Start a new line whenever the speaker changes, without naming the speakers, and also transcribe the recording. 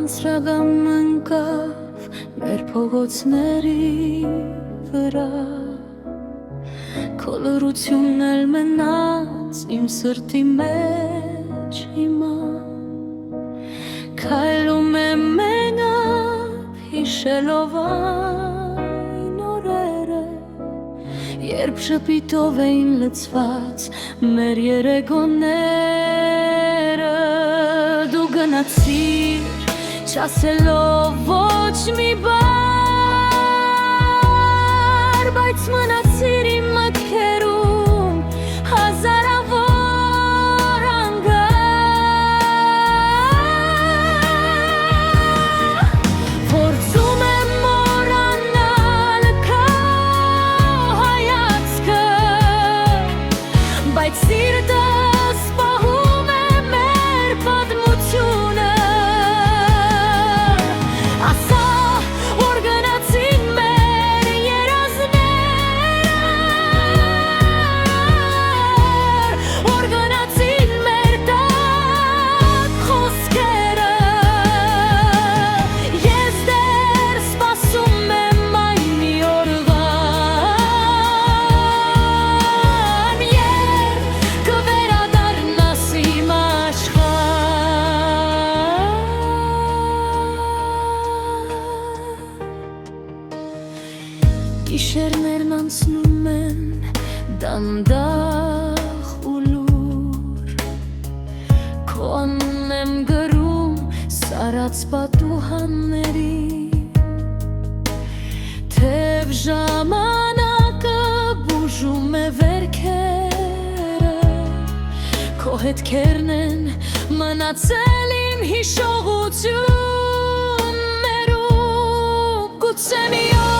Անցրագամ ընկավ մեր փողոցների վրա, քո լռությունն էլ մնաց իմ սրտի մեջ հիմա, քայլում եմ մենակ հիշելով այն օրերը, երբ շփիտով էին լցված մեր երեգոները, դու գնացիր չասելով ոչ մի բառ, բայց մնացիր իմ մտքերում հազարավոր անգամ, փորձում եմ մոռանալ քո հայացքը, բայց սիրտս պահում է մեր պատմությունը, Գիշերներն անցնում են դանդաղ ու լուր, քո անունն եմ գրում սարած պատուհանների, թեև ժամանակը բուժում է վերքերը, քո հետքերն են մնացել իմ հիշողություններում, գուցե մի օր